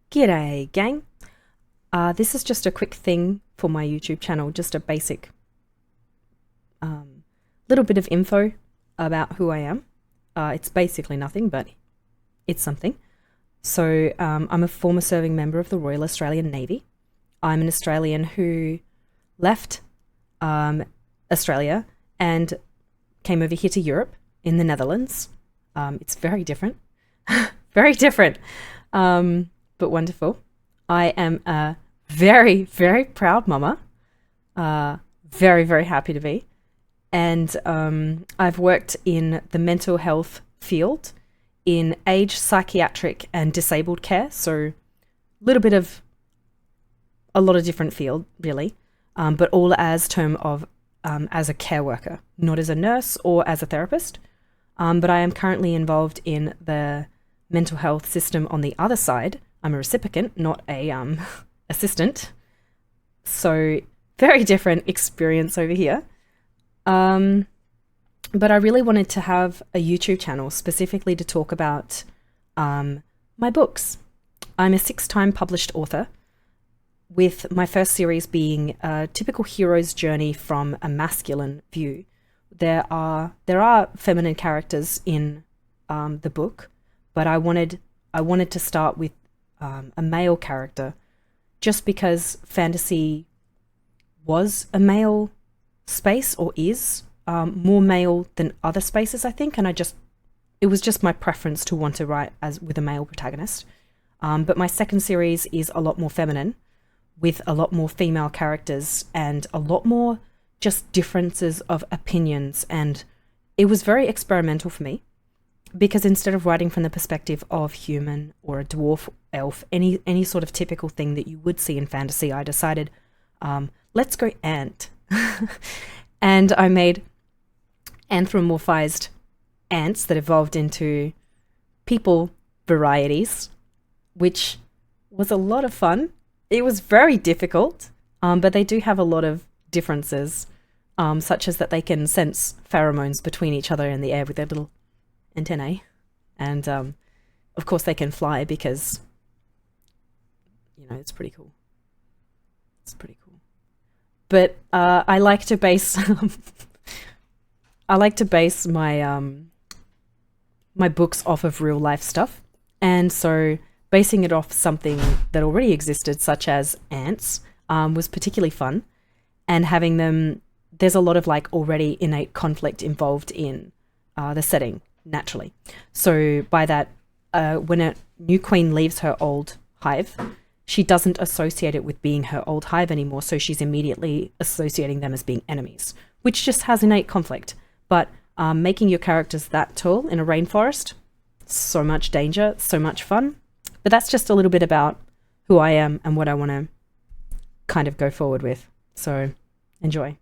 G'day, gang. This is just a quick thing for my YouTube channel, just a basic little bit of info about who I am. It's basically nothing, but it's something. So I'm a former serving member of the Royal Australian Navy. I'm an Australian who left Australia and came over here to Europe in the Netherlands. It's very different, very different, but wonderful. I am a very, very proud mama. Very, very happy to be. And I've worked in the mental health field in aged, psychiatric and disabled care. So a lot of different field, really, but all as as a care worker, not as a nurse or as a therapist. But I am currently involved in the mental health system on the other side. I'm a recipient, not a assistant. So very different experience over here. But I really wanted to have a YouTube channel specifically to talk about my books. I'm a 6-time published author, with my first series being a typical hero's journey from a masculine view. There are feminine characters in the book, but I wanted to start with a male character, just because fantasy was a male space, or is more male than other spaces, I think, and it was just my preference to want to write with a male protagonist. But my second series is a lot more feminine, with a lot more female characters and a lot more just differences of opinions, and it was very experimental for me, because instead of writing from the perspective of human or a dwarf, elf, any sort of typical thing that you would see in fantasy, I decided, let's go ant. And I made anthropomorphized ants that evolved into people varieties, which was a lot of fun. It was very difficult, but they do have a lot of differences, such as that they can sense pheromones between each other in the air with their little antennae. And of course they can fly, because, it's pretty cool. It's pretty cool. But I like to base my my books off of real life stuff, and so basing it off something that already existed, such as ants, was particularly fun. And having them, there's a lot of already innate conflict involved in the setting, naturally. So by that, when a new queen leaves her old hive, she doesn't associate it with being her old hive anymore, so she's immediately associating them as being enemies, which just has innate conflict. But making your characters that tall in a rainforest, so much danger, so much fun. But that's just a little bit about who I am and what I want to kind of go forward with. So enjoy.